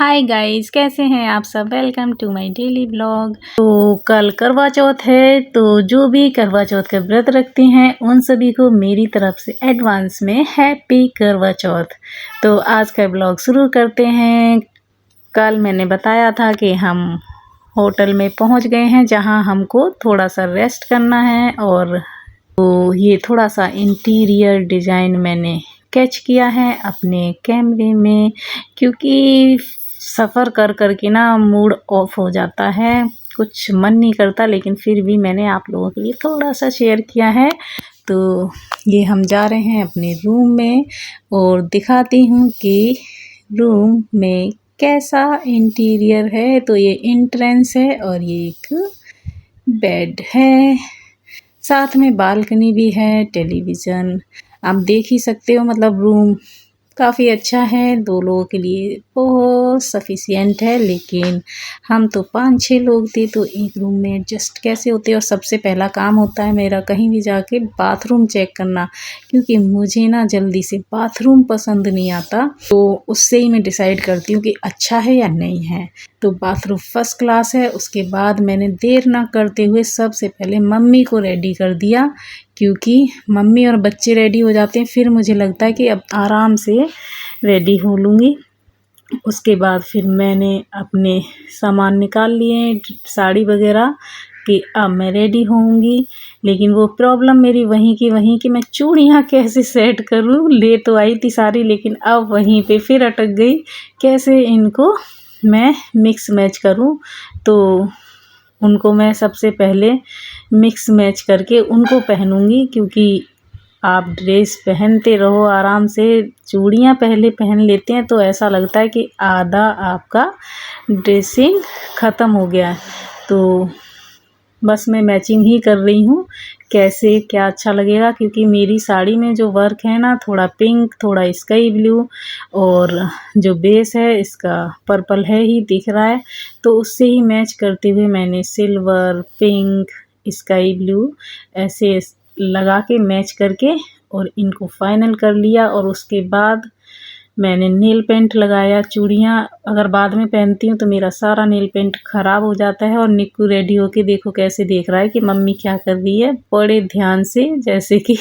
Hi guys, कैसे हैं आप सब। Welcome to my daily blog. तो कल करवा चौथ है, तो जो भी करवा चौथ का व्रत रखते हैं उन सभी को मेरी तरफ से एडवांस में हैप्पी करवा चौथ। तो आज का ब्लॉग शुरू करते हैं। कल मैंने बताया था कि हम होटल में पहुंच गए हैं, जहां हमको थोड़ा सा रेस्ट करना है। और तो ये थोड़ा सा इंटीरियर डिज़ाइन मैंने कैच किया है अपने कैमरे में, क्योंकि सफ़र कर कर के ना मूड ऑफ हो जाता है, कुछ मन नहीं करता, लेकिन फिर भी मैंने आप लोगों के लिए थोड़ा सा शेयर किया है। तो ये हम जा रहे हैं अपने रूम में और दिखाती हूँ कि रूम में कैसा इंटीरियर है। तो ये एंट्रेंस है और ये एक बेड है, साथ में बालकनी भी है, टेलीविज़न आप देख ही सकते हो। मतलब रूम काफ़ी अच्छा है, 2 लोगों के लिए बहुत सफिशिएंट है। लेकिन हम तो 5-6 लोग थे, तो एक रूम में एडजस्ट कैसे होते। और सबसे पहला काम होता है मेरा कहीं भी जाके बाथरूम चेक करना, क्योंकि मुझे ना जल्दी से बाथरूम पसंद नहीं आता। तो उससे ही मैं डिसाइड करती हूँ कि अच्छा है या नहीं है। तो बाथरूम फर्स्ट क्लास है। उसके बाद मैंने देर ना करते हुए सबसे पहले मम्मी को रेडी कर दिया, क्योंकि मम्मी और बच्चे रेडी हो जाते हैं, फिर मुझे लगता है कि अब आराम से रेडी हो लूँगी। उसके बाद फिर मैंने अपने सामान निकाल लिए, साड़ी वगैरह, कि अब मैं रेडी होऊंगी। लेकिन वो प्रॉब्लम मेरी वहीं की वहीं कि मैं चूड़ियाँ कैसे सेट करूँ। ले तो आई थी सारी, लेकिन अब वहीं पे फिर अटक गई, कैसे इनको मैं मिक्स मैच करूँ। तो उनको मैं सबसे पहले मिक्स मैच करके उनको पहनूंगी, क्योंकि आप ड्रेस पहनते रहो आराम से, चूड़ियाँ पहले पहन लेते हैं तो ऐसा लगता है कि आधा आपका ड्रेसिंग ख़त्म हो गया है। तो बस मैं मैचिंग ही कर रही हूँ, कैसे क्या अच्छा लगेगा। क्योंकि मेरी साड़ी में जो वर्क है ना, थोड़ा पिंक, थोड़ा स्काई ब्लू, और जो बेस है इसका पर्पल है ही दिख रहा है, तो उससे ही मैच करते हुए मैंने सिल्वर, पिंक, स्काई ब्लू ऐसे लगा के मैच करके और इनको फाइनल कर लिया। और उसके बाद मैंने नेल पेंट लगाया। चूड़ियाँ अगर बाद में पहनती हूँ तो मेरा सारा नेल पेंट ख़राब हो जाता है। और निक्कू रेडी होके देखो कैसे देख रहा है कि मम्मी क्या कर रही है, बड़े ध्यान से, जैसे कि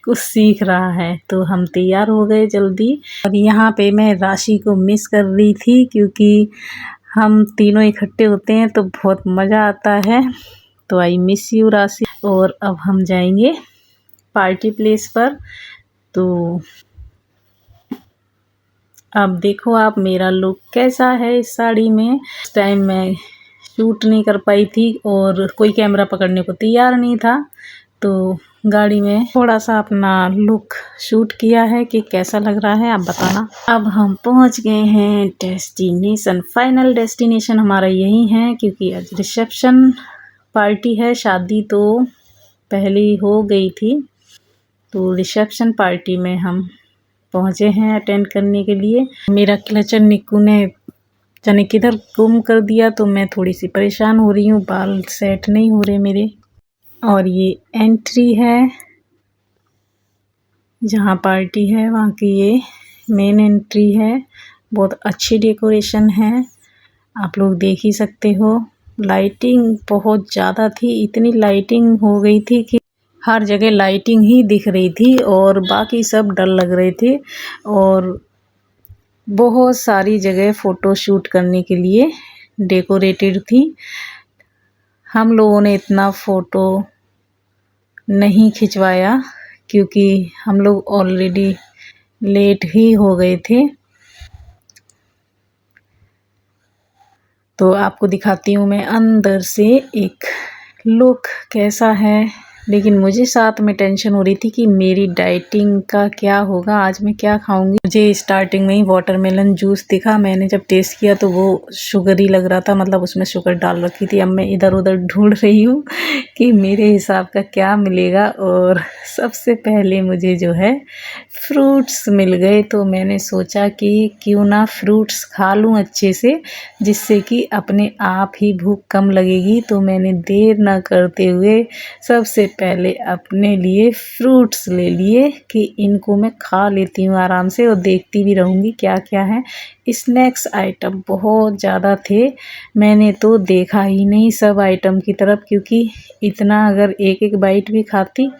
कुछ सीख रहा है। तो हम तैयार हो गए जल्दी। और यहाँ पे मैं राशि को मिस कर रही थी, क्योंकि हम तीनों इकट्ठे होते हैं तो बहुत मज़ा आता है। तो आई मिस यू राशि। और अब हम जाएंगे पार्टी प्लेस पर। तो अब देखो आप मेरा लुक कैसा है इस साड़ी में। इस टाइम मैं शूट नहीं कर पाई थी और कोई कैमरा पकड़ने को तैयार नहीं था, तो गाड़ी में थोड़ा सा अपना लुक शूट किया है कि कैसा लग रहा है, आप बताना। अब हम पहुंच गए हैं डेस्टिनेशन। फाइनल डेस्टिनेशन हमारा यही है, क्योंकि आज रिसेप्शन पार्टी है। शादी तो पहले हो गई थी, तो रिसेप्शन पार्टी में हम पहुँचे हैं अटेंड करने के लिए। मेरा क्लचर निक्कू ने जाने किधर गुम कर दिया, तो मैं थोड़ी सी परेशान हो रही हूँ, बाल सेट नहीं हो रहे मेरे। और ये एंट्री है, जहाँ पार्टी है वहाँ की ये मेन एंट्री है। बहुत अच्छी डेकोरेशन है, आप लोग देख ही सकते हो। लाइटिंग बहुत ज़्यादा थी, इतनी लाइटिंग हो गई थी कि हर जगह लाइटिंग ही दिख रही थी और बाकी सब डल लग रहे थे। और बहुत सारी जगह फ़ोटो शूट करने के लिए डेकोरेटेड थी। हम लोगों ने इतना फ़ोटो नहीं खिंचवाया, क्योंकि हम लोग ऑलरेडी लेट ही हो गए थे। तो आपको दिखाती हूँ मैं अंदर से एक लुक कैसा है। लेकिन मुझे साथ में टेंशन हो रही थी कि मेरी डाइटिंग का क्या होगा, आज मैं क्या खाऊंगी। मुझे स्टार्टिंग में ही वाटरमेलन जूस दिखा, मैंने जब टेस्ट किया तो वो शुगरी लग रहा था, मतलब उसमें शुगर डाल रखी थी। अब मैं इधर उधर ढूंढ रही हूँ कि मेरे हिसाब का क्या मिलेगा। और सबसे पहले मुझे जो है फ्रूट्स मिल गए, तो मैंने सोचा कि क्यों ना फ्रूट्स खा लूँ अच्छे से, जिससे कि अपने आप ही भूख कम लगेगी। तो मैंने देर ना करते हुए सबसे पहले अपने लिए फ्रूट्स ले लिए कि इनको मैं खा लेती हूँ आराम से और देखती भी रहूँगी क्या क्या है। स्नैक्स आइटम बहुत ज़्यादा थे, मैंने तो देखा ही नहीं सब आइटम की तरफ, क्योंकि इतना अगर एक एक बाइट भी खाती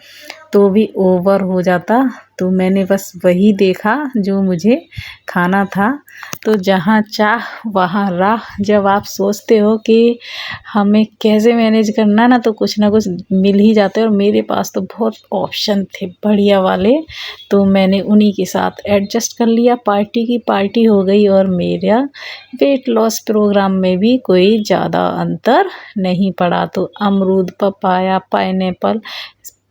तो भी ओवर हो जाता। तो मैंने बस वही देखा जो मुझे खाना था। तो जहाँ चाह वहाँ राह, जब आप सोचते हो कि हमें कैसे मैनेज करना ना, तो कुछ ना कुछ मिल ही जाता है। और मेरे पास तो बहुत ऑप्शन थे बढ़िया वाले, तो मैंने उन्हीं के साथ एडजस्ट कर लिया। पार्टी की पार्टी हो गई और मेरा वेट लॉस प्रोग्राम में भी कोई ज़्यादा अंतर नहीं पड़ा। तो अमरूद, पपाया, पाइनएप्पल,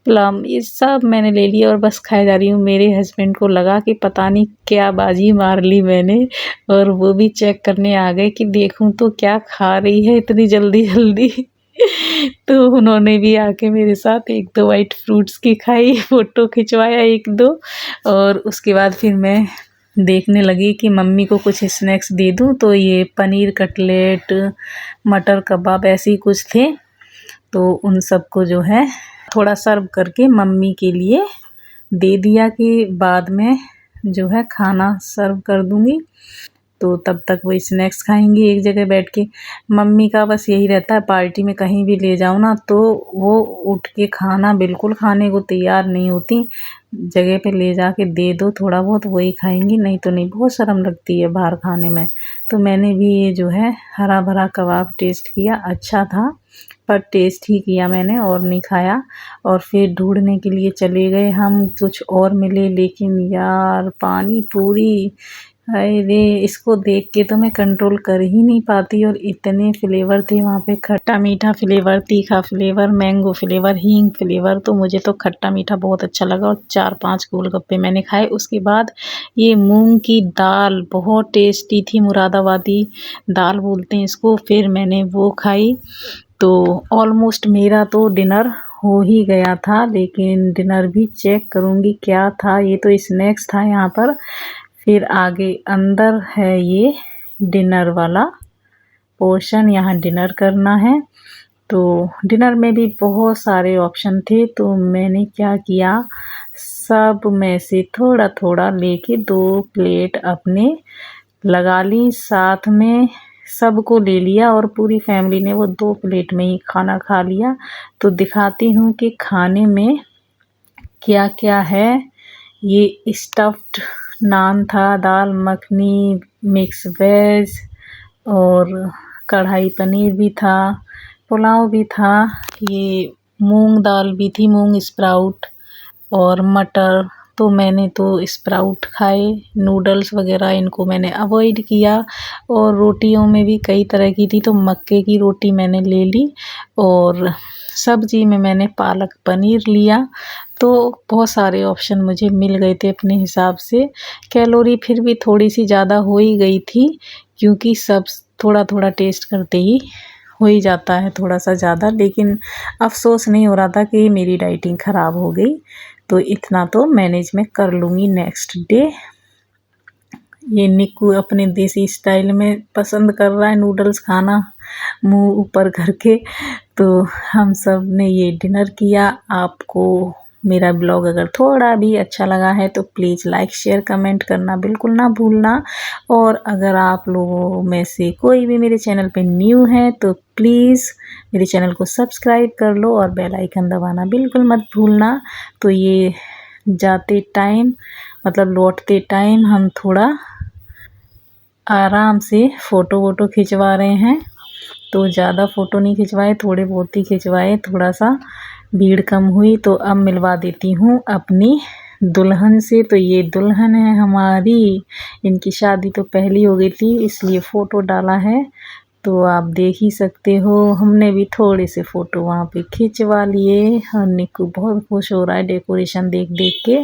प्लम, ये सब मैंने ले लिया और बस खाए जा रही हूँ। मेरे हस्बैंड को लगा कि पता नहीं क्या बाजी मार ली मैंने, और वो भी चेक करने आ गए कि देखूं तो क्या खा रही है इतनी जल्दी जल्दी। तो उन्होंने भी आके मेरे साथ एक दो वाइट फ्रूट्स की खाई, फ़ोटो खिंचवाया एक दो, और उसके बाद फिर मैं देखने लगी कि मम्मी को कुछ स्नैक्स दे दूं। तो ये पनीर कटलेट, मटर कबाब ऐसे ही कुछ थे, तो उन सबको जो है थोड़ा सर्व करके मम्मी के लिए दे दिया कि बाद में जो है खाना सर्व कर दूंगी। तो तब तक वो स्नैक्स खाएंगी एक जगह बैठ के। मम्मी का बस यही रहता है, पार्टी में कहीं भी ले जाओ ना तो वो उठ के खाना बिल्कुल खाने को तैयार नहीं होती। जगह पे ले जाके दे दो थोड़ा बहुत, वही खाएंगी, नहीं तो नहीं। बहुत शर्म लगती है बाहर खाने में। तो मैंने भी ये जो है हरा भरा कबाब टेस्ट किया, अच्छा था, पर टेस्ट ही किया मैंने और नहीं खाया। और फिर ढूंढने के लिए चले गए हम, कुछ और मिले, लेकिन यार पानी पूरी, अरे इसको देख के तो मैं कंट्रोल कर ही नहीं पाती। और इतने फ्लेवर थे वहाँ पे, खट्टा मीठा फ्लेवर, तीखा फ्लेवर, मैंगो फ्लेवर, हींग फ्लेवर। तो मुझे तो खट्टा मीठा बहुत अच्छा लगा और 4-5 गोलगप्पे मैंने खाए। उसके बाद ये मूंग की दाल बहुत टेस्टी थी, मुरादाबादी दाल बोलते हैं इसको, फिर मैंने वो खाई। तो ऑलमोस्ट मेरा तो डिनर हो ही गया था, लेकिन डिनर भी चेक करूँगी क्या था। ये तो स्नैक्स था यहाँ पर, फिर आगे अंदर है ये डिनर वाला पोर्शन, यहाँ डिनर करना है। तो डिनर में भी बहुत सारे ऑप्शन थे, तो मैंने क्या किया, सब में से थोड़ा थोड़ा लेके 2 प्लेट अपने लगा ली, साथ में सबको ले लिया और पूरी फैमिली ने वो 2 प्लेट में ही खाना खा लिया। तो दिखाती हूँ कि खाने में क्या क्या है। ये स्टफ्ड नान था, दाल मखनी, मिक्स वेज, और कढ़ाई पनीर भी था, पुलाव भी था, ये मूंग दाल भी थी, मूंग स्प्राउट, और मटर। तो मैंने तो स्प्राउट खाए, नूडल्स वगैरह इनको मैंने अवॉइड किया। और रोटियों में भी कई तरह की थी, तो मक्के की रोटी मैंने ले ली, और सब्जी में मैंने पालक पनीर लिया। तो बहुत सारे ऑप्शन मुझे मिल गए थे अपने हिसाब से। कैलोरी फिर भी थोड़ी सी ज़्यादा हो ही गई थी, क्योंकि सब थोड़ा थोड़ा टेस्ट करते ही हो ही जाता है थोड़ा सा ज़्यादा। लेकिन अफसोस नहीं हो रहा था कि मेरी डाइटिंग ख़राब हो गई, तो इतना तो मैनेज में कर लूँगी नेक्स्ट डे। ये निक्कू अपने देसी स्टाइल में पसंद कर रहा है नूडल्स खाना, मुंह ऊपर करके। तो हम सब ने ये डिनर किया। आपको मेरा ब्लॉग अगर थोड़ा भी अच्छा लगा है तो प्लीज़ लाइक शेयर कमेंट करना बिल्कुल ना भूलना। और अगर आप लोगों में से कोई भी मेरे चैनल पे न्यू है तो प्लीज़ मेरे चैनल को सब्सक्राइब कर लो और बेल आइकन दबाना बिल्कुल मत भूलना। तो ये जाते टाइम मतलब लौटते टाइम हम थोड़ा आराम से फ़ोटो वोटो खिंचवा रहे हैं। तो ज़्यादा फ़ोटो नहीं खिंचवाए, थोड़े बहुत ही खिंचवाए, थोड़ा सा भीड़ कम हुई। तो अब मिलवा देती हूँ अपनी दुल्हन से। तो ये दुल्हन है हमारी, इनकी शादी तो पहली हो गई थी इसलिए फ़ोटो डाला है, तो आप देख ही सकते हो। हमने भी थोड़े से फ़ोटो वहाँ पे खिंचवा लिए और निक्कू बहुत खुश हो रहा है डेकोरेशन देख देख के।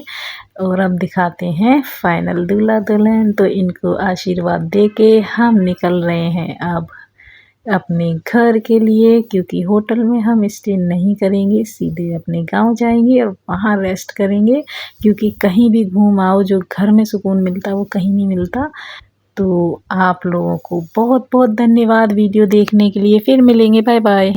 और अब दिखाते हैं फाइनल दूल्हा दुल्हन। तो इनको आशीर्वाद दे के हम निकल रहे हैं अब अपने घर के लिए, क्योंकि होटल में हम स्टे नहीं करेंगे, सीधे अपने गांव जाएंगे और वहाँ रेस्ट करेंगे। क्योंकि कहीं भी घूम आओ, जो घर में सुकून मिलता है वो कहीं नहीं मिलता। तो आप लोगों को बहुत बहुत धन्यवाद वीडियो देखने के लिए। फिर मिलेंगे, बाय बाय।